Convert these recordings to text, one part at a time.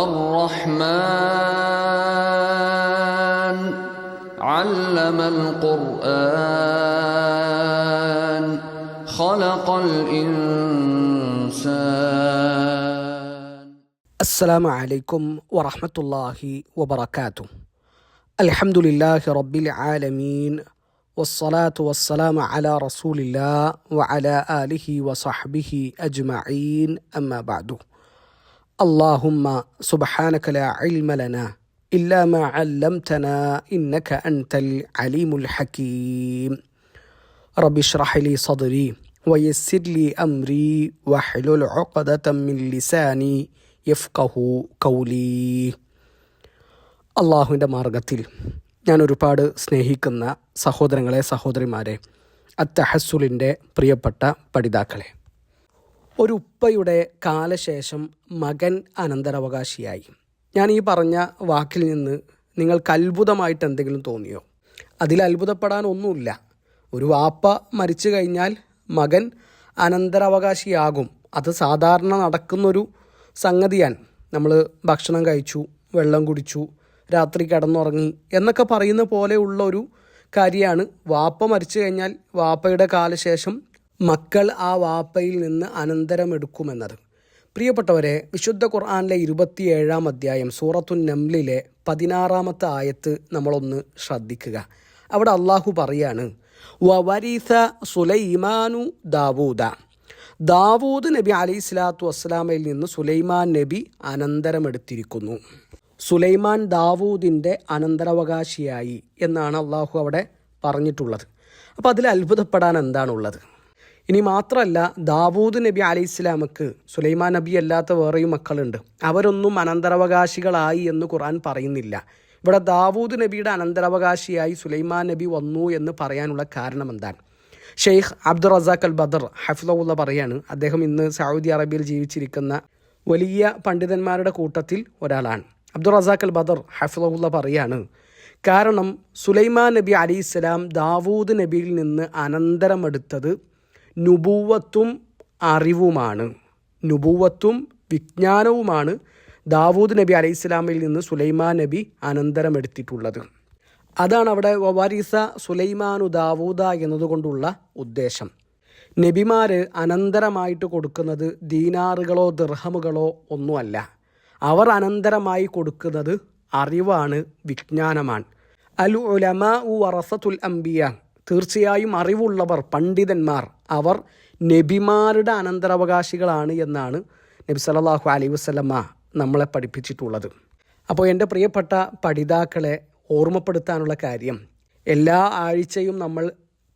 الرحمن علم القرآن خلق الإنسان. السلام عليكم ورحمة الله وبركاته. الحمد لله رب العالمين والصلاة والسلام على رسول الله وعلى آله وصحبه أجمعين. أما بعد. اللهم سبحانك لا علم لنا إلا ما علمتنا إنك أنت العليم الحكيم. رب اشرح لي صدري ويسر لي أمري واحلل عقدة من لساني യഫ്ഖഹു കൗലി. അള്ളാഹുവിൻ്റെ മാർഗത്തിൽ ഞാൻ ഒരുപാട് സ്നേഹിക്കുന്ന സഹോദരങ്ങളെ, സഹോദരിമാരെ, അത്തഹസ്സുലിൻ്റെ പ്രിയപ്പെട്ട പഠിതാക്കളെ, ഒരു ഉപ്പയുടെ കാലശേഷം മകൻ അനന്തരാവകാശിയായി. ഞാൻ ഈ പറഞ്ഞ വാക്കിൽ നിന്ന് നിങ്ങൾക്ക് അത്ഭുതമായിട്ട് എന്തെങ്കിലും തോന്നിയോ? അതിൽ അത്ഭുതപ്പെടാൻ ഒന്നുമില്ല. ഒരു വാപ്പ മരിച്ചു കഴിഞ്ഞാൽ മകൻ അനന്തരാവകാശിയാകും. അത് സാധാരണ നടക്കുന്നൊരു സംഗതിയാണ്. നമ്മൾ ഭക്ഷണം കഴിച്ചു, വെള്ളം കുടിച്ചു, രാത്രി കിടന്നുറങ്ങി എന്നൊക്കെ പറയുന്ന പോലെയുള്ള ഒരു കാര്യമാണ്. വാപ്പ മരിച്ചു കഴിഞ്ഞാൽ വാപ്പയുടെ കാലശേഷം മക്കൾ ആ വാപ്പയിൽ നിന്ന് അനന്തരമെടുക്കുമെന്നത്. പ്രിയപ്പെട്ടവരെ, വിശുദ്ധ ഖുർആനിലെ 27-ാം അധ്യായം സൂറത്തുൻ നംലിലെ 16-ാമത്തെ ആയത്ത് നമ്മളൊന്ന് ശ്രദ്ധിക്കുക. അവിടെ അള്ളാഹു പറയാണ്, വവരിസ സുലൈമാനു ദാവൂദ. ദാവൂദ് നബി അലൈഹി സ്വലാത്തു വസ്സലാമയിൽ നിന്ന് സുലൈമാൻ നബി അനന്തരമെടുത്തിരിക്കുന്നു. സുലൈമാൻ ദാവൂദിൻ്റെ അനന്തരാവകാശിയായി എന്നാണ് അള്ളാഹു അവിടെ പറഞ്ഞിട്ടുള്ളത്. അപ്പോൾ അതിൽ അത്ഭുതപ്പെടാൻ എന്താണുള്ളത്? ഇനി മാത്രമല്ല, ദാവൂദ് നബി അലൈഹി സ്വലാമക്ക് സുലൈമാൻ നബി അല്ലാത്ത വേറെയും മക്കളുണ്ട്. അവരൊന്നും അനന്തരാവകാശികളായി എന്ന് ഖുർആൻ പറയുന്നില്ല. ഇവിടെ ദാവൂദ് നബിയുടെ അനന്തരാവകാശിയായി സുലൈമാൻ നബി വന്നു എന്ന് പറയാനുള്ള കാരണം എന്താണ്? ഷെയ്ഖ് അബ്ദുർ റസാഖ് അൽ ബദർ ഹഫ്ളഹുല്ല പറയാണ്, അദ്ദേഹം ഇന്ന് സൗദി അറേബ്യയിൽ ജീവിച്ചിരിക്കുന്ന വലിയ പണ്ഡിതന്മാരുടെ കൂട്ടത്തിൽ ഒരാളാണ്. അബ്ദുർ റസാഖ് അൽ ബദർ ഹഫ്ളഹുല്ല പറയാണ്, കാരണം സുലൈമാൻ നബി അലൈഹിസ്സലാം ദാവൂദ് നബിയിൽ നിന്ന് അനന്തരമെടുത്തത് നുബൂവത്തും അറിവുമാണ്. നുബൂവത്തും വിജ്ഞാനവുമാണ് ദാവൂദ് നബി അലൈഹിസ്സലാമിൽ നിന്ന് സുലൈമാൻ നബി അനന്തരമെടുത്തിട്ടുള്ളത്. അതാണ് അവിടെ വവരിസ സുലൈമാനു ദാവൂദ എന്നതുകൊണ്ടുള്ള ഉദ്ദേശം. നബിമാർ അനന്തരമായിട്ട് കൊടുക്കുന്നത് ദീനാറുകളോ ദിർഹമുകളോ ഒന്നുമല്ല. അവർ അനന്തരമായി കൊടുക്കുന്നത് അറിവാണ്, വിജ്ഞാനമാണ്. അൽ ഉലമാഉ വറസത്തുൽ അംബിയ. തീർച്ചയായും അറിവുള്ളവർ, പണ്ഡിതന്മാർ, അവർ നബിമാരുടെ അനന്തരാവകാശികളാണ് എന്നാണ് നബി സല്ലല്ലാഹു അലൈഹി വസല്ലമ നമ്മളെ പഠിപ്പിച്ചിട്ടുള്ളത്. അപ്പോൾ എൻ്റെ പ്രിയപ്പെട്ട പഠിതാക്കളെ ഓർമ്മപ്പെടുത്താനുള്ള കാര്യം, എല്ലാ ആഴ്ചയും നമ്മൾ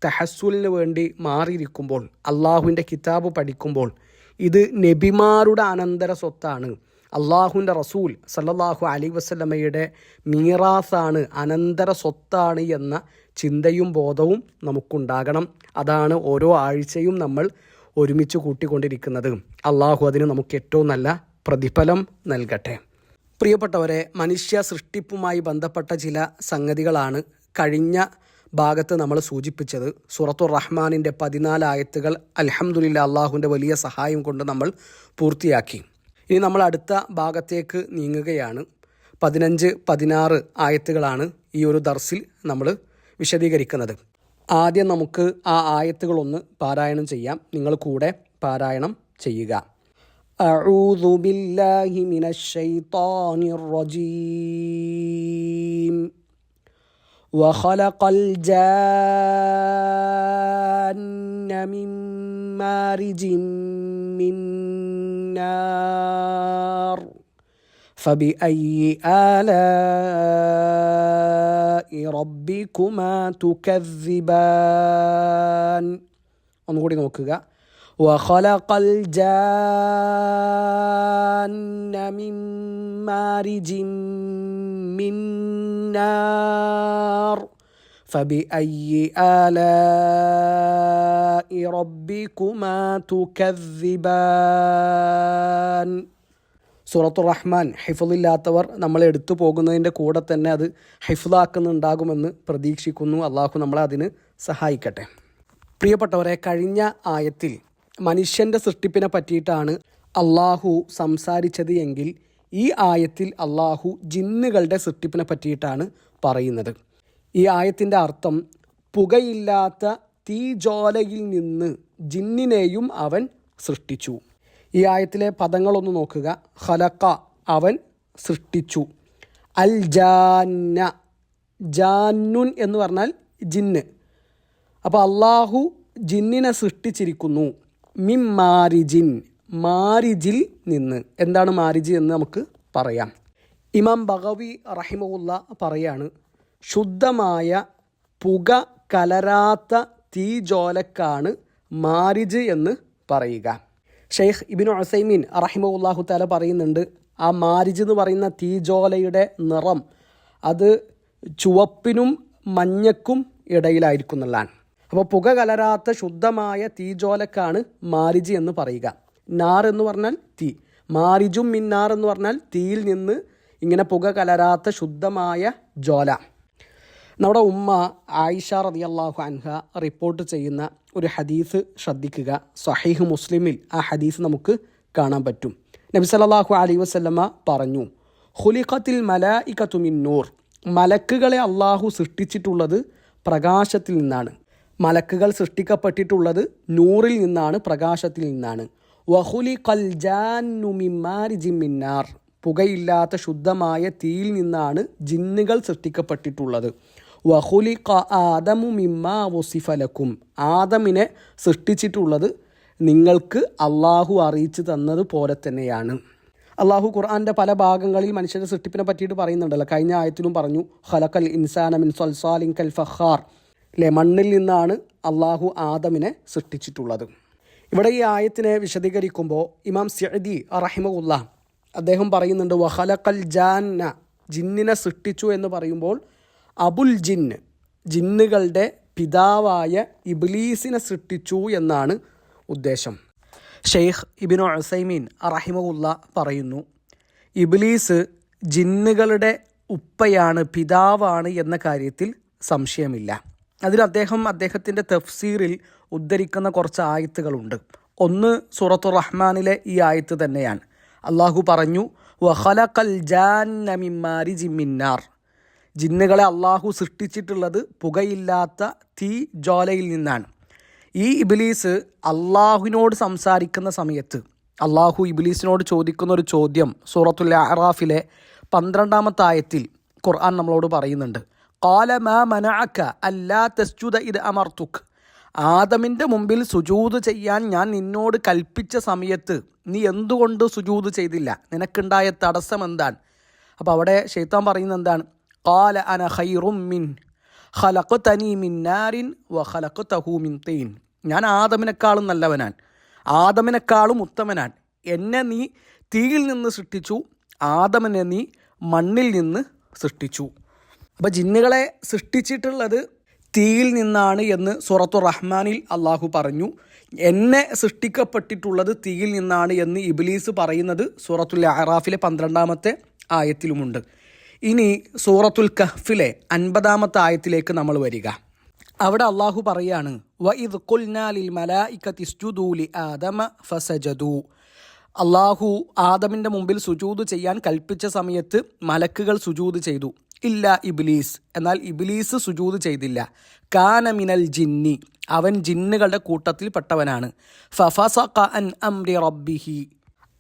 തഹസ്സുലിന് വേണ്ടി മാറിയിരിക്കുമ്പോൾ, അള്ളാഹുവിൻ്റെ കിതാബ് പഠിക്കുമ്പോൾ, ഇത് നബിമാരുടെ അനന്തര സ്വത്താണ്. അള്ളാഹുവിൻ്റെ റസൂൽ സല്ലല്ലാഹു അലൈഹി വസല്ലമയുടെ മീറാസാണ്, അനന്തര സ്വത്താണ് എന്ന ചിന്തയും ബോധവും നമുക്കുണ്ടാകണം. അതാണ് ഓരോ ആഴ്ചയും നമ്മൾ ഒരുമിച്ച് കൂട്ടിക്കൊണ്ടിരിക്കുന്നത്. അള്ളാഹു അതിന് നമുക്ക് ഏറ്റവും നല്ല പ്രതിഫലം നൽകട്ടെ. പ്രിയപ്പെട്ടവരെ, മനുഷ്യ സൃഷ്ടിപ്പുമായി ബന്ധപ്പെട്ട ചില സംഗതികളാണ് കഴിഞ്ഞ ഭാഗത്ത് നമ്മൾ സൂചിപ്പിച്ചത്. സൂറത്തുർ റഹ്മാനിൻ്റെ 14 ആയത്തുകൾ അൽഹംദുലില്ലാ അള്ളാഹുവിൻ്റെ വലിയ സഹായം കൊണ്ട് നമ്മൾ പൂർത്തിയാക്കി. ഇനി നമ്മൾ അടുത്ത ഭാഗത്തേക്ക് നീങ്ങുകയാണ്. 15, 16 ആയത്തുകളാണ് ഈ ഒരു ദർസിൽ നമ്മൾ വിശദീകരിക്കുന്നത്. ആദ്യം നമുക്ക് ആ ആയത്തുകളൊന്ന് പാരായണം ചെയ്യാം. നിങ്ങൾ കൂടെ പാരായണം ചെയ്യുക. أعوذ بالله من الشيطان الرجيم وخلق الجان من مارج من نار فبأي آلاء ربكما تكذبان. ഒന്നുകൂടി നോക്കുക. وخلق الجان من مارج من نار فبأي آلاء ربكما تكذبان. സൂറത്തുർ റഹ്മാൻ ഹിഫ്ളില്ലാത്തവർ നമ്മൾ എടുത്തു പോകുന്നതിൻ്റെ കൂടെ തന്നെ അത് ഹിഫ്ളാക്കുന്നുണ്ടാകുമെന്ന് പ്രതീക്ഷിക്കുന്നു. അള്ളാഹു നമ്മളെ അതിന് സഹായിക്കട്ടെ. പ്രിയപ്പെട്ടവരെ, കഴിഞ്ഞ ആയത്തിൽ മനുഷ്യൻ്റെ സൃഷ്ടിപ്പിനെ പറ്റിയിട്ടാണ് അള്ളാഹു സംസാരിച്ചത് എങ്കിൽ ഈ ആയത്തിൽ അള്ളാഹു ജിന്നുകളുടെ സൃഷ്ടിപ്പിനെ പറ്റിയിട്ടാണ് പറയുന്നത്. ഈ ആയത്തിൻ്റെ അർത്ഥം പുകയില്ലാത്ത തീജ്വാലയിൽ നിന്ന് ജിന്നിനെയും അവൻ സൃഷ്ടിച്ചു. ഈ ആയത്തിലെ പദങ്ങളൊന്ന് നോക്കുക. ഖലഖ അവൻ സൃഷ്ടിച്ചു. അൽ ജാന്ന ജാന്നുൻ എന്ന് പറഞ്ഞാൽ ജിന്ന്. അപ്പോൾ അള്ളാഹു ജിന്നിനെ സൃഷ്ടിച്ചിരിക്കുന്നു. മിം മാരിജിൻ മാരിജിൽ നിന്ന്. എന്താണ് മാരിജ് എന്ന് നമുക്ക് പറയാം. ഇമാം ബഗവി റഹിമഹുല്ല പറയാണ്, ശുദ്ധമായ പുക കലരാത്ത തീജ്വാലക്കാണ് മാരിജ് എന്ന് പറയുക. ഷെയ്ഖ് ഇബ്നു ഉസൈമീൻ റഹിമഹുല്ലാഹു തആല പറയുന്നുണ്ട്, ആ മാരിജ് എന്ന് പറയുന്ന തീജ്വാലയുടെ നിറം അത് ചുവപ്പിനും മഞ്ഞക്കും ഇടയിലായിരിക്കും എന്നുള്ളതാണ്. അപ്പോൾ പുക കലരാത്ത ശുദ്ധമായ തീജ്വാലക്കാണ് മാരിജ് എന്ന് പറയുക. നാർ എന്ന് പറഞ്ഞാൽ തീ, മാരിജും മിന്നാർ എന്ന് പറഞ്ഞാൽ തീയിൽ നിന്ന് ഇങ്ങനെ പുക കലരാത്ത ശുദ്ധമായ ജ്വാല. നമ്മുടെ ഉമ്മ ആയിഷ റളിയല്ലാഹു അൻഹ റിപ്പോർട്ട് ചെയ്യുന്ന ഒരു ഹദീസ് ശ്രദ്ധിക്കുക. സ്വഹീഹ് മുസ്ലിമിൽ ആ ഹദീസ് നമുക്ക് കാണാൻ പറ്റും. നബി സല്ലല്ലാഹു അലൈഹി വസല്ലമ പറഞ്ഞു, ഖുലിഖത്തിൽ മലായികതു മിൻ നൂർ, മലക്കുകളെ അള്ളാഹു സൃഷ്ടിച്ചിട്ടുള്ളത് പ്രകാശത്തിൽ നിന്നാണ്. മലക്കുകൾ സൃഷ്ടിക്കപ്പെട്ടിട്ടുള്ളത് നൂറിൽ നിന്നാണ്, പ്രകാശത്തിൽ നിന്നാണ്. വഖുലിഖൽ ജാന്നു മിൻ മാരിജിൻ മിൻ നാർ, പുകയില്ലാത്ത ശുദ്ധമായ തീയിൽ നിന്നാണ് ജിന്നുകൾ സൃഷ്ടിക്കപ്പെട്ടിട്ടുള്ളത്. വഖുലിഖ ആദമു മിമ്മാ വസിഫ ലക്കും, ആദമിനെ സൃഷ്ടിച്ചിട്ടുള്ളത് നിങ്ങൾക്ക് അള്ളാഹു അറിയിച്ചു തന്നത് പോലെ തന്നെയാണ്. അള്ളാഹു ഖുർആൻ്റെ പല ഭാഗങ്ങളിൽ മനുഷ്യൻ്റെ സൃഷ്ടിപ്പിനെ പറ്റിയിട്ട് പറയുന്നുണ്ടല്ലോ. കഴിഞ്ഞ ആയത്തിലും പറഞ്ഞു, ഖലഖൽ ഇൻസാന മിൻ സൽസാലിൻ കൽ ഫഖാർ, അല്ലേ, മണ്ണിൽ നിന്നാണ് അള്ളാഹു ആദമിനെ സൃഷ്ടിച്ചിട്ടുള്ളത്. ഇവിടെ ഈ ആയത്തിനെ വിശദീകരിക്കുമ്പോൾ ഇമാം സഅദി റഹിമഹുല്ല അദ്ദേഹം പറയുന്നുണ്ട്, വഖലഖൽ ജാന്ന, ജിന്നിനെ സൃഷ്ടിച്ചു എന്ന് പറയുമ്പോൾ അബുൽ ജിന്ന്, ജിന്നുകളുടെ പിതാവായ ഇബ്ലീസിനെ സൃഷ്ടിച്ചു എന്നാണ് ഉദ്ദേശം. ഷെയ്ഖ് ഇബ്നു ഉസൈമീൻ റഹിമഹുല്ല പറയുന്നു, ഇബ്ലീസ് ജിന്നുകളുടെ ഉപ്പയാണ്, പിതാവാണ് എന്ന കാര്യത്തിൽ സംശയമില്ല. അതിൽ അദ്ദേഹത്തിൻ്റെ തഫ്സീറിൽ ഉദ്ധരിക്കുന്ന കുറച്ച് ആയത്തുകളുണ്ട്. ഒന്ന് സൂറത്തുർ റഹ്മാനിലെ ഈ ആയത്ത് തന്നെയാണ്. അള്ളാഹു പറഞ്ഞു, വഖലഖൽ ജാന്ന മിൻ മാരിജിൻ മിൻ നാർ, ജിന്നുകളെ അള്ളാഹു സൃഷ്ടിച്ചിട്ടുള്ളത് പുകയില്ലാത്ത തീ ജ്വാലയിൽ നിന്നാണ്. ഈ ഇബ്ലീസ് അള്ളാഹുവിനോട് സംസാരിക്കുന്ന സമയത്ത് അള്ളാഹു ഇബ്ലീസിനോട് ചോദിക്കുന്ന ഒരു ചോദ്യം സൂറത്തുൽ അഅറാഫിലെ 12-ാമത്തെ ആയത്തിൽ ഖുർആൻ നമ്മളോട് പറയുന്നുണ്ട്. ഖാല മാ മനഅക അല്ലാ തസ്ജുദ ഇദ് അമർതുക്, ആദമിൻ്റെ മുമ്പിൽ സുജൂദ് ചെയ്യാൻ ഞാൻ നിന്നോട് കൽപ്പിച്ച സമയത്ത് നീ എന്തുകൊണ്ട് സുജൂദ് ചെയ്തില്ല? നിനക്കുണ്ടായ തടസ്സം എന്താണ്? അപ്പോൾ അവിടെ ശൈത്താൻ പറയുന്നത് എന്താണ്? ഖാല അന ഖൈറും മിൻ ഖലഖതനി മിൻ നാരിൻ വ ഖലഖതഹു മിൻ തീൻ, ഞാൻ ആദമിനെക്കാളും നല്ലവനാൻ, ആദമിനെക്കാളും ഉത്തമനാൻ. എന്നെ നീ തീയിൽ നിന്ന് സൃഷ്ടിച്ചു, ആദമിനെ നീ മണ്ണിൽ നിന്ന് സൃഷ്ടിച്ചു. അപ്പോൾ ജിന്നുകളെ സൃഷ്ടിച്ചിട്ടുള്ളത് തീയിൽ നിന്നാണ് എന്ന് സൂറത്തുർ റഹ്മാനിൽ അള്ളാഹു പറഞ്ഞു. എന്നെ സൃഷ്ടിക്കപ്പെട്ടിട്ടുള്ളത് തീയിൽ നിന്നാണ് എന്ന് ഇബ്ലീസ് പറയുന്നത് സൂറത്തുൽ അഅറാഫിലെ 12-ാമത്തെ ആയത്തിലുമുണ്ട്. ഇനി സൂറത്തുൽ കഹ്ഫിലെ 50-ാമത്തെ ആയത്തിലേക്ക് നമ്മൾ വരിക. അവിടെ അള്ളാഹു പറയാണ്, വഇദ് ഖുൽനാ ലിൽ മലായികതി ഇസ്ജുദൂ ലി ആദമ ഫസജദൂ, അള്ളാഹു ആദമിൻ്റെ മുമ്പിൽ സുജൂദ് ചെയ്യാൻ കൽപ്പിച്ച സമയത്ത് മലക്കുകൾ സുജൂദ് ചെയ്തു. ഇല്ല ഇബ്ലീസ്, എന്നാൽ ഇബ്ലീസ് സുജൂദ് ചെയ്തില്ല. കാന മിനൽ ജിന്നി, അവൻ ജിന്നുകളുടെ കൂട്ടത്തിൽ പെട്ടവനാണ്. ഫഫസഖ അൻ അംരി റബ്ബിഹി,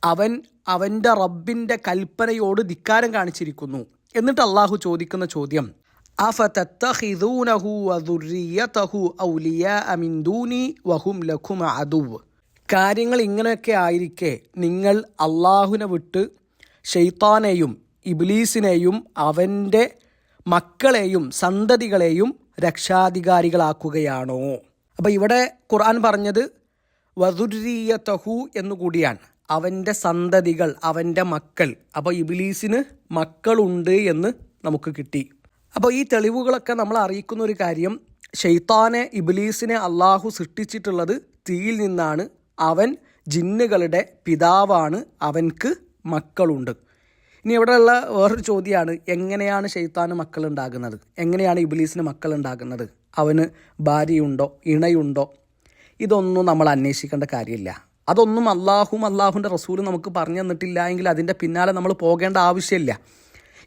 അവൻ അവൻ്റെ റബ്ബിൻ്റെ കൽപ്പനയോട് ധിക്കാരം കാണിച്ചിരിക്കുന്നു. എന്നിട്ട് അള്ളാഹു ചോദിക്കുന്ന ചോദ്യം, അഫതത്തഖിദൂനഹു വദുർരിയതഹു ഔലിയാഅ മിൻ ദൂനി വഹും ലക്കും അദുവ്, കാര്യങ്ങൾ ഇങ്ങനെയൊക്കെ ആയിരിക്കെ നിങ്ങൾ അള്ളാഹുവിനെ വിട്ട് ശൈത്താനെയും ഇബ്ലീസിനെയും അവൻ്റെ മക്കളെയും സന്തതികളെയും രക്ഷാധികാരികളാക്കുകയാണോ? അപ്പോൾ ഇവിടെ ഖുർആൻ പറഞ്ഞത് വദുർരിയതഹു എന്നുകൂടിയാണ്, അവൻ്റെ സന്തതികൾ, അവൻ്റെ മക്കൾ. അപ്പോൾ ഇബ്ലീസിന് മക്കളുണ്ട് എന്ന് നമുക്ക് കിട്ടി. അപ്പോൾ ഈ തെളിവുകളൊക്കെ നമ്മൾ അറിയിക്കുന്ന ഒരു കാര്യം, ശൈത്താനെ, ഇബ്ലീസിനെ അള്ളാഹു സൃഷ്ടിച്ചിട്ടുള്ളത് തീയിൽ നിന്നാണ്. അവൻ ജിന്നുകളുടെ പിതാവാണ്, അവൻക്ക് മക്കളുണ്ട്. ഇനി ഇവിടെയുള്ള വേറൊരു ചോദ്യമാണ്, എങ്ങനെയാണ് ശൈത്താന് മക്കളുണ്ടാകുന്നത്? എങ്ങനെയാണ് ഇബ്ലീസിന് മക്കളുണ്ടാകുന്നത്? അവന് ഭാര്യയുണ്ടോ, ഇണയുണ്ടോ? ഇതൊന്നും നമ്മൾ അന്വേഷിക്കേണ്ട കാര്യമില്ല. അതൊന്നും അള്ളാഹുവിൻ്റെ റസൂലും നമുക്ക് പറഞ്ഞു തന്നിട്ടില്ല എങ്കിൽ അതിൻ്റെ പിന്നാലെ നമ്മൾ പോകേണ്ട ആവശ്യമില്ല.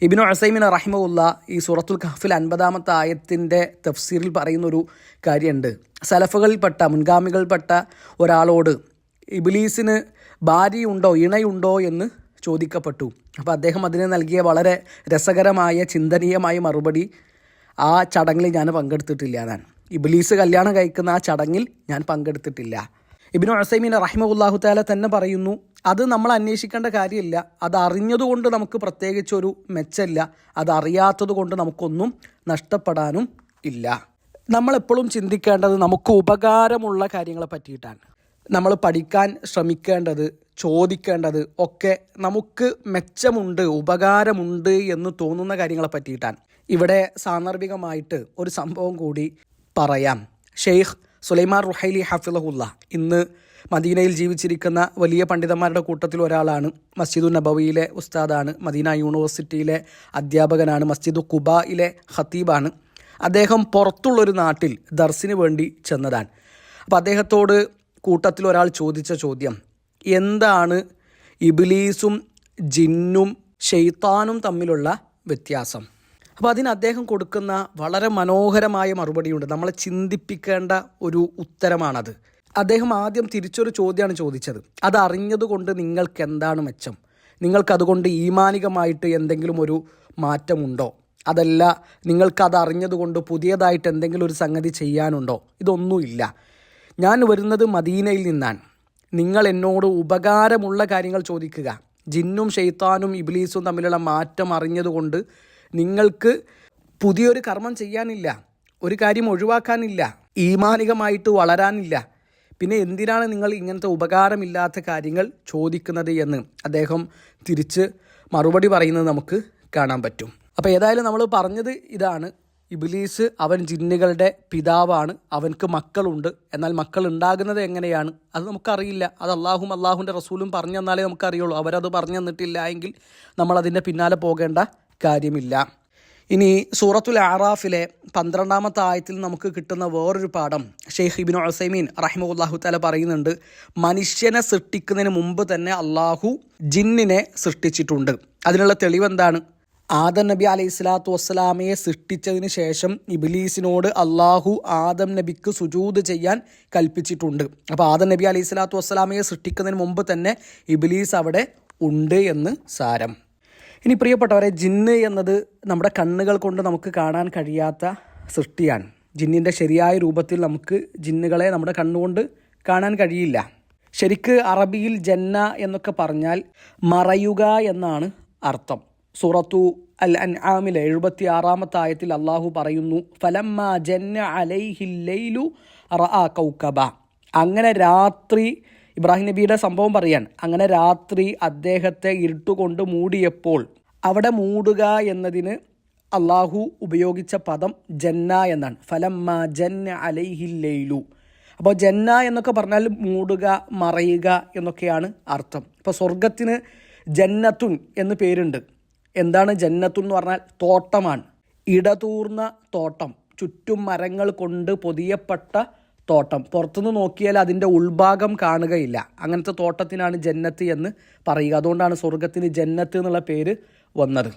ഇബ്നു ഉസൈമിൻ റഹിമഹുല്ല ഈ സൂറത്തുൽ കഹ്ഫിൽ 50-ാമത്തെ ആയത്തിൻ്റെ തഫ്സീറിൽ പറയുന്നൊരു കാര്യമുണ്ട്. സലഫുകളിൽപ്പെട്ട മുൻഗാമികൾപ്പെട്ട ഒരാളോട് ഇബ്ലീസിന് ഭാര്യയുണ്ടോ ഇണയുണ്ടോ എന്ന് ചോദിക്കപ്പെട്ടു. അപ്പോൾ അദ്ദേഹം അതിന് നൽകിയ വളരെ രസകരമായ ചിന്തനീയമായ മറുപടി, ആ ചടങ്ങിൽ ഞാൻ പങ്കെടുത്തിട്ടില്ല എന്നാണ്. ഇബ്ലീസ് കല്യാണം കഴിക്കുന്ന ആ ചടങ്ങിൽ ഞാൻ പങ്കെടുത്തിട്ടില്ല. ഇബ്നു ഉസൈമിൻ റഹിമഹുല്ലാഹു തആല തന്നെ പറയുന്നു, അത് നമ്മൾ അന്വേഷിക്കേണ്ട കാര്യമില്ല. അത് അറിഞ്ഞതുകൊണ്ട് നമുക്ക് പ്രത്യേകിച്ചൊരു മെച്ചമില്ല, അത് അറിയാത്തത് കൊണ്ട് നമുക്കൊന്നും നഷ്ടപ്പെടാനും ഇല്ല. നമ്മളെപ്പോഴും ചിന്തിക്കേണ്ടത് നമുക്ക് ഉപകാരമുള്ള കാര്യങ്ങളെ പറ്റിയിട്ടാണ്. നമ്മൾ പഠിക്കാൻ ശ്രമിക്കേണ്ടത്, ചോദിക്കേണ്ടത് ഒക്കെ നമുക്ക് മെച്ചമുണ്ട്, ഉപകാരമുണ്ട് എന്ന് തോന്നുന്ന കാര്യങ്ങളെ പറ്റിയിട്ടാണ്. ഇവിടെ സാന്ദർഭികമായിട്ട് ഒരു സംഭവം കൂടി പറയാം. ഷെയ്ഖ് സുലൈമാൻ റുഹൈലി ഹഫിളഹുല്ല ഇന്ന് മദീനയിൽ ജീവിച്ചിരിക്കുന്ന വലിയ പണ്ഡിതന്മാരുടെ കൂട്ടത്തിൽ ഒരാളാണ്. മസ്ജിദു നബവിയിലെ ഉസ്താദാണ്, മദീന യൂണിവേഴ്സിറ്റിയിലെ അധ്യാപകനാണ്, മസ്ജിദു ഖുബയിലെ ഖത്തീബാണ്. അദ്ദേഹം പുറത്തുള്ളൊരു നാട്ടിൽ ദർസിന് വേണ്ടി ചെന്നതാണ്. അപ്പോൾ അദ്ദേഹത്തോട് കൂട്ടത്തിൽ ഒരാൾ ചോദിച്ച ചോദ്യം, എന്താണ് ഇബ്ലീസും ജിന്നും ഷെയ്ത്താനും തമ്മിലുള്ള വ്യത്യാസം? അപ്പോൾ അതിന് അദ്ദേഹം കൊടുക്കുന്ന വളരെ മനോഹരമായ മറുപടിയുണ്ട്. നമ്മളെ ചിന്തിപ്പിക്കേണ്ട ഒരു ഉത്തരമാണത്. അദ്ദേഹം ആദ്യം തിരിച്ചൊരു ചോദ്യമാണ് ചോദിച്ചത്. അത് അറിഞ്ഞതുകൊണ്ട് നിങ്ങൾക്ക് എന്താണ് മെച്ചം? നിങ്ങൾക്കതുകൊണ്ട് ഈമാനികമായിട്ട് എന്തെങ്കിലും ഒരു മാറ്റമുണ്ടോ? അതല്ല നിങ്ങൾക്കത് അറിഞ്ഞതുകൊണ്ട് പുതിയതായിട്ട് എന്തെങ്കിലും ഒരു സംഗതി ചെയ്യാനുണ്ടോ? ഇതൊന്നുമില്ല. ഞാൻ വരുന്നത് മദീനയിൽ നിന്നാണ്. നിങ്ങൾ എന്നോട് ഉപകാരമുള്ള കാര്യങ്ങൾ ചോദിക്കുക. ജിന്നും ഷെയ്ത്താനും ഇബ്ലീസും തമ്മിലുള്ള മാറ്റം അറിഞ്ഞതുകൊണ്ട് നിങ്ങൾക്ക് പുതിയൊരു കർമ്മം ചെയ്യാനില്ല, ഒരു കാര്യം ഒഴിവാക്കാനില്ല, ഈമാനികമായിട്ട് വളരാനില്ല. പിന്നെ എന്തിനാണ് നിങ്ങൾ ഇങ്ങനത്തെ ഉപകാരമില്ലാത്ത കാര്യങ്ങൾ ചോദിക്കുന്നത് എന്ന് അദ്ദേഹം തിരിച്ച് മറുപടി പറയുന്നത് നമുക്ക് കാണാൻ പറ്റും. അപ്പോൾ ഏതായാലും നമ്മൾ പറഞ്ഞത് ഇതാണ്, ഇബ്ലീസ് അവൻ ജിന്നുകളുടെ പിതാവാണ്, അവൻക്ക് മക്കളുണ്ട്. എന്നാൽ മക്കൾ ഉണ്ടാകുന്നത് എങ്ങനെയാണ് അത് നമുക്കറിയില്ല. അത് അള്ളാഹുവിൻ്റെ റസൂലും പറഞ്ഞു തന്നാലേ നമുക്കറിയുള്ളൂ. അവരത് പറഞ്ഞു തന്നിട്ടില്ല എങ്കിൽ നമ്മളതിൻ്റെ പിന്നാലെ പോകേണ്ട കാര്യമില്ല. ഇനി സൂറത്തുൽ അറാഫിലെ 12-ാമത്തെ ആയത്തിൽ നമുക്ക് കിട്ടുന്ന വേറൊരു പാഠം ഷെയ്ഖ് ഇബ്നു ഉസൈമീൻ റഹിമഹുല്ലാഹു തആല പറയുന്നുണ്ട്. മനുഷ്യനെ സൃഷ്ടിക്കുന്നതിന് മുമ്പ് തന്നെ അള്ളാഹു ജിന്നിനെ സൃഷ്ടിച്ചിട്ടുണ്ട്. അതിനുള്ള തെളിവെന്താണ്? ആദം നബി അലൈഹി സ്വലാത്തു വസ്സലാമയെ സൃഷ്ടിച്ചതിന് ശേഷം ഇബ്ലീസിനോട് അള്ളാഹു ആദം നബിക്ക് സുജൂദ് ചെയ്യാൻ കൽപ്പിച്ചിട്ടുണ്ട്. അപ്പോൾ ആദം നബി അലൈഹി സ്വലാത്തു വസ്സലാമയെ സൃഷ്ടിക്കുന്നതിന് മുമ്പ് തന്നെ ഇബ്ലീസ് അവിടെ ഉണ്ട് എന്ന് സാരം. ഇനി പ്രിയപ്പെട്ടവരെ, ജിന്ന് എന്നത് നമ്മുടെ കണ്ണുകൾ കൊണ്ട് നമുക്ക് കാണാൻ കഴിയാത്ത സൃഷ്ടിയാണ്. ജിന്നിൻ്റെ ശരിയായ രൂപത്തിൽ നമുക്ക് ജിന്നുകളെ നമ്മുടെ കണ്ണുകൊണ്ട് കാണാൻ കഴിയില്ല. ശരിക്ക് അറബിയിൽ ജന്ന എന്നൊക്കെ പറഞ്ഞാൽ മറയുക എന്നാണ് അർത്ഥം. സൂറത്തു അൽ അൻആമിലെ 76-ാമത്തെ ആയത്തിൽ അള്ളാഹു പറയുന്നു, ഫലമ്മ ജന്ന അലൈഹിൽ ലൈലു റഅ കൗകബ. അങ്ങനെ രാത്രി, ഇബ്രാഹിം നബിയുടെ സംഭവം പറയാൻ, അങ്ങനെ രാത്രി അദ്ദേഹത്തെ ഇരുട്ടുകൊണ്ട് മൂടിയപ്പോൾ, അവിടെ മൂടുക എന്നതിന് അള്ളാഹു ഉപയോഗിച്ച പദം ജന്ന എന്നാണ്. ഫലമ്മ ജന്ന അലൈഹിൽ ലൈലു. അപ്പോൾ ജന്ന എന്നൊക്കെ പറഞ്ഞാൽ മൂടുക, മറയുക എന്നൊക്കെയാണ് അർത്ഥം. ഇപ്പോൾ സ്വർഗത്തിന് ജന്നത്തുൻ എന്ന് പേരുണ്ട്. എന്താണ് ജന്നത്തുൻ എന്ന് പറഞ്ഞാൽ? തോട്ടമാണ്, ഇടതൂർന്ന തോട്ടം, ചുറ്റും മരങ്ങൾ കൊണ്ട് പൊതിയപ്പെട്ട തോട്ടം. പുറത്തുനിന്ന് നോക്കിയാൽ അതിൻ്റെ ഉൾഭാഗം കാണുകയില്ല. അങ്ങനത്തെ തോട്ടത്തിനാണ് ജന്നത്ത് എന്ന് പറയുക. അതുകൊണ്ടാണ് സ്വർഗത്തിന് ജന്നത്ത് എന്നുള്ള പേര് വന്നത്.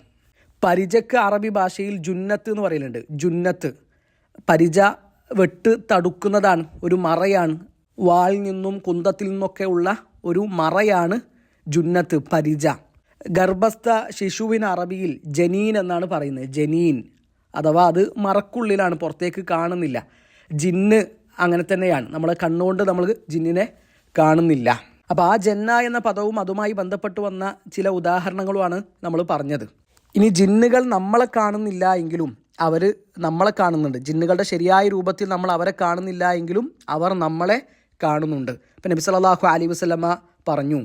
പരിചക്ക് അറബി ഭാഷയിൽ ജുന്നത്ത് എന്ന് പറയലുണ്ട്. ജുന്നത്ത് പരിച വെട്ട് തടുക്കുന്നതാണ്, ഒരു മറയാണ്. വാളിൽ നിന്നും കുന്തത്തിൽ നിന്നൊക്കെ ഉള്ള ഒരു മറയാണ് ജുന്നത്ത്, പരിച. ഗർഭസ്ഥ ശിശുവിന് അറബിയിൽ ജനീൻ എന്നാണ് പറയുന്നത്. ജനീൻ അഥവാ അത് മറക്കുള്ളിലാണ്, പുറത്തേക്ക് കാണുന്നില്ല. ജിന്ന് അങ്ങനെ തന്നെയാണ്, നമ്മളെ കണ്ണുകൊണ്ട് നമ്മൾ ജിന്നിനെ കാണുന്നില്ല. അപ്പോൾ ആ ജന്ന എന്ന പദവും അതുമായി ബന്ധപ്പെട്ട് വന്ന ചില ഉദാഹരണങ്ങളുമാണ് നമ്മൾ പറഞ്ഞത്. ഇനി ജിന്നുകൾ നമ്മളെ കാണുന്നില്ല എങ്കിലും അവർ നമ്മളെ കാണുന്നുണ്ട്. ജിന്നുകളുടെ ശരിയായ രൂപത്തിൽ നമ്മൾ അവരെ കാണുന്നില്ല എങ്കിലും അവർ നമ്മളെ കാണുന്നുണ്ട്. ഇപ്പം നബി സല്ലല്ലാഹു അലൈഹി വസല്ലമ പറഞ്ഞു,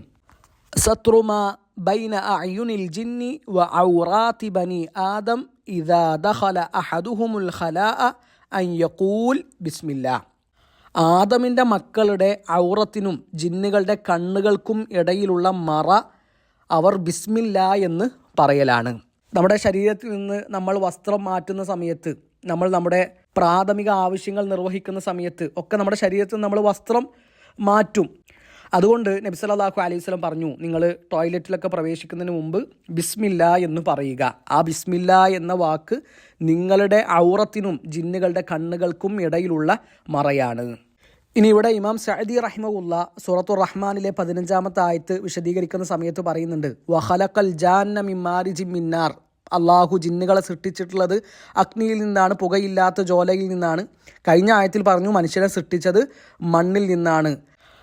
സത്രുമ ബൈന അഅ്യുനിൽ ജിന്നി വ ഔറാത്തി ബനി ആദം ഇദാ ദഖല അഹദുഹുമുൽ ഖലാഅ അൻ യഖൂൽ ബിസ്മില്ലാഹ്. ആദമിൻ്റെ മക്കളുടെ ഔറത്തിനും ജിന്നുകളുടെ കണ്ണുകൾക്കും ഇടയിലുള്ള മറ അവർ ബിസ്മില്ല എന്ന് പറയലാണ്. നമ്മുടെ ശരീരത്തിൽ നിന്ന് നമ്മൾ വസ്ത്രം മാറ്റുന്ന സമയത്ത്, നമ്മൾ നമ്മുടെ പ്രാഥമിക ആവശ്യങ്ങൾ നിർവഹിക്കുന്ന സമയത്ത് ഒക്കെ നമ്മുടെ ശരീരത്തിൽ നമ്മൾ വസ്ത്രം മാറ്റും. അതുകൊണ്ട് നബി സല്ലല്ലാഹു അലൈഹി വസല്ലം പറഞ്ഞു, നിങ്ങൾ ടോയ്ലറ്റിലൊക്കെ പ്രവേശിക്കുന്നതിന് മുമ്പ് ബിസ്മില്ല എന്ന് പറയുക. ആ ബിസ്മില്ല എന്ന വാക്ക് നിങ്ങളുടെ ഔറത്തിനും ജിന്നുകളുടെ കണ്ണുകൾക്കും ഇടയിലുള്ള മറയാണ്. ഇനി ഇവിടെ ഇമാം സഅദി റഹിമഹുല്ല സൂറത്തുർ റഹ്മാനിലെ 15-ാമത്തെ ആയത്ത് വിശദീകരിക്കുന്ന സമയത്ത് പറയുന്നുണ്ട്, വഖലഖൽ ജാന്ന മിൻ മാരിജിൻ മിൻ നാർ. അള്ളാഹു ജിന്നുകളെ സൃഷ്ടിച്ചിട്ടുള്ളത് അഗ്നിയിൽ നിന്നാണ്, പുകയില്ലാത്ത ജ്വാലയിൽ നിന്നാണ്. കഴിഞ്ഞ ആയത്തിൽ പറഞ്ഞു മനുഷ്യനെ സൃഷ്ടിച്ചത് മണ്ണിൽ നിന്നാണ്.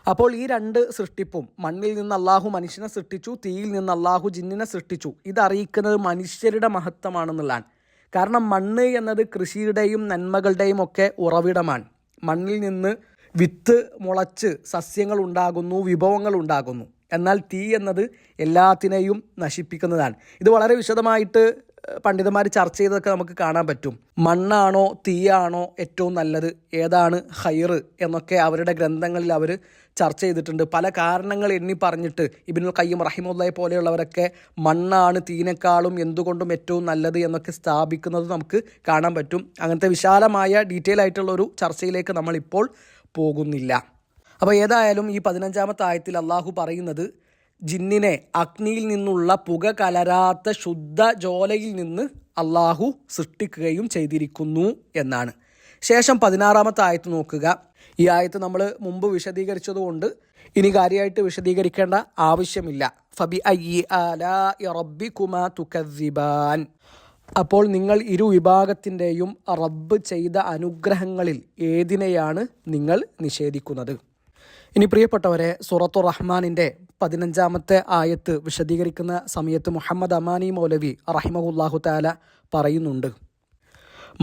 അപ്പോൾ ഈ രണ്ട് സൃഷ്ടിപ്പും, മണ്ണിൽ നിന്ന് അള്ളാഹു മനുഷ്യനെ സൃഷ്ടിച്ചു, തീയിൽ നിന്ന് അള്ളാഹു ജിന്നിനെ സൃഷ്ടിച്ചു, ഇതറിയിക്കുന്നത് മനുഷ്യരുടെ മഹത്വമാണെന്നുള്ളതാണ്. കാരണം മണ്ണ് എന്നത് കൃഷിയുടെയും നന്മകളുടെയും ഒക്കെ ഉറവിടമാണ്. മണ്ണിൽ നിന്ന് വിത്ത് മുളച്ച് സസ്യങ്ങൾ ഉണ്ടാകുന്നു, വിഭവങ്ങൾ ഉണ്ടാകുന്നു. എന്നാൽ തീ എന്നത് എല്ലാത്തിനെയും നശിപ്പിക്കുന്നതാണ്. ഇത് വളരെ വിശദമായിട്ട് പണ്ഡിതന്മാർ ചർച്ച ചെയ്തതൊക്കെ നമുക്ക് കാണാൻ പറ്റും. മണ്ണാണോ തീയാണോ ഏറ്റവും നല്ലത്, ഏതാണ് ഖൈറ് എന്നൊക്കെ അവരുടെ ഗ്രന്ഥങ്ങളിൽ അവർ ചർച്ച ചെയ്തിട്ടുണ്ട്. പല കാരണങ്ങൾ എണ്ണി പറഞ്ഞിട്ട് ഇബ്നുൽ ഖയ്യിം റഹിമഹുല്ലാഹി പോലെയുള്ളവരൊക്കെ മണ്ണാണ് തീനേക്കാളും എന്തുകൊണ്ടും ഏറ്റവും നല്ലത് എന്നൊക്കെ സ്ഥാപിക്കുന്നത് നമുക്ക് കാണാൻ പറ്റും. അങ്ങനത്തെ വിശാലമായ ഡീറ്റെയിൽ ആയിട്ടുള്ളൊരു ചർച്ചയിലേക്ക് നമ്മളിപ്പോൾ പോകുന്നില്ല. അപ്പോൾ ഏതായാലും ഈ 15-ാമത്തെ ആയത്തിൽ അള്ളാഹു പറയുന്നത് ജിന്നിനെ അഗ്നിയിൽ നിന്നുള്ള പുക കലരാത്ത ശുദ്ധ ജ്വാലയിൽ നിന്ന് അള്ളാഹു സൃഷ്ടിക്കുകയും ചെയ്തിരിക്കുന്നു എന്നാണ്. ശേഷം 16-ാമത്തെ ആയത്ത് നോക്കുക. ഈ ആയത്ത് നമ്മൾ മുമ്പ് വിശദീകരിച്ചതുകൊണ്ട് ഇനി കാര്യമായിട്ട് വിശദീകരിക്കേണ്ട ആവശ്യമില്ല. ഫബി അയ്യി ആലാഇ റബ്ബികുമാ തുകദ്ദിബാൻ. അപ്പോൾ നിങ്ങൾ ഇരു വിഭാഗത്തിൻ്റെയും റബ്ബ് ചെയ്ത അനുഗ്രഹങ്ങളിൽ ഏതിനെയാണ് നിങ്ങൾ നിഷേധിക്കുന്നത്? ഇനി പ്രിയപ്പെട്ടവരെ, സൂറത്തുർ റഹ്മാനിൻ്റെ 15-ാമത്തെ ആയത്ത് വിശദീകരിക്കുന്ന സമയത്ത് മുഹമ്മദ് അമാനി മൗലവി റഹിമഹുല്ലാഹു തആല പറയുന്നുണ്ട്,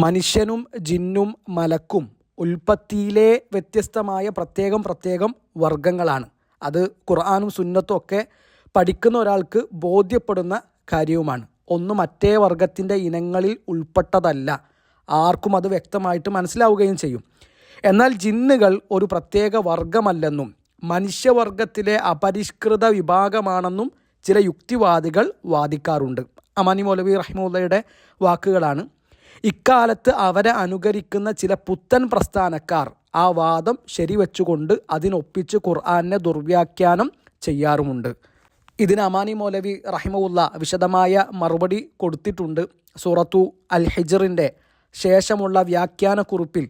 മനുഷ്യനും ജിന്നും മലക്കും ഉൽപ്പത്തിയിലെ വ്യത്യസ്തമായ പ്രത്യേകം വർഗങ്ങളാണ്. അത് ഖുർആനും സുന്നത്തും ഒക്കെ പഠിക്കുന്ന ഒരാൾക്ക് ബോധ്യപ്പെടുന്ന കാര്യവുമാണ്. ഒന്ന് മറ്റേ വർഗത്തിൻ്റെ ഇനങ്ങളിൽ ഉൾപ്പെട്ടതല്ല, ആർക്കും അത് വ്യക്തമായിട്ട് മനസ്സിലാവുകയും ചെയ്യും. എന്നാൽ ജിന്നുകൾ ഒരു പ്രത്യേക വർഗമല്ലെന്നും മനുഷ്യവർഗത്തിലെ അപരിഷ്കൃത വിഭാഗമാണെന്നും ചില യുക്തിവാദികൾ വാദിക്കാറുണ്ട്. അമാനി മൗലവി റഹിമഹുല്ലയുടെ വാക്കുകളാണ്. ഇക്കാലത്ത് അവരെ അനുകരിക്കുന്ന ചില പുത്തൻ പ്രസ്ഥാനക്കാർ ആ വാദം ശരിവെച്ചുകൊണ്ട് അതിനൊപ്പിച്ച് ഖുർആനെ ദുർവ്യാഖ്യാനം ചെയ്യാറുമുണ്ട്. ഇതിന് അമാനി മൗലവി റഹിമഹുല്ല വിശദമായ മറുപടി കൊടുത്തിട്ടുണ്ട്. സൂറത്തു അൽ ഹിജ്റിൻ്റെ ശേഷമുള്ള വ്യാഖ്യാനക്കുറിപ്പിൽ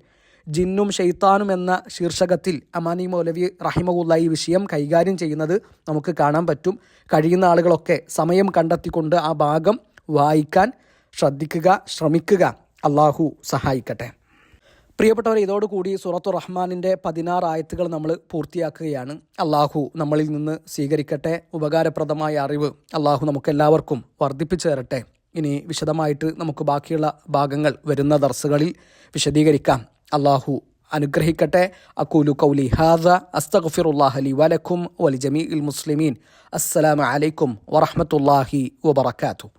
ജിന്നും ഷെയ്ത്താനും എന്ന ശീർഷകത്തിൽ അമാനി മൗലവി റഹിമഹുല്ല ഈ വിഷയം കൈകാര്യം ചെയ്യുന്നത് നമുക്ക് കാണാൻ പറ്റും. കഴിയുന്ന ആളുകളൊക്കെ സമയം കണ്ടെത്തിക്കൊണ്ട് ആ ഭാഗം വായിക്കാൻ ശ്രമിക്കുക. അള്ളാഹു സഹായിക്കട്ടെ. പ്രിയപ്പെട്ടവരെ, ഇതോടുകൂടി സൂറത്തുർ റഹ്മാനിൻ്റെ 16 ആയത്തുകൾ നമ്മൾ പൂർത്തിയാക്കുകയാണ്. അള്ളാഹു നമ്മളിൽ നിന്ന് സ്വീകരിക്കട്ടെ. ഉപകാരപ്രദമായ അറിവ് അള്ളാഹു നമുക്കെല്ലാവർക്കും വർദ്ധിപ്പിച്ചു തരട്ടെ. ഇനി വിശദമായിട്ട് നമുക്ക് ബാക്കിയുള്ള ഭാഗങ്ങൾ വരുന്ന ദർസുകളിൽ വിശദീകരിക്കാം. അള്ളാഹു അനുഗ്രഹിക്കട്ടെ. അഖൂലു ഖൗലി ഹാദ അസ്തഗ്ഫിറുല്ലാഹ ലി വലക്കും വലിജമീഇൽ മുസ്ലിമീൻ. അസ്സലാമു അലൈക്കും വറഹ്മത്തുള്ളാഹി വബറകാതുഹു.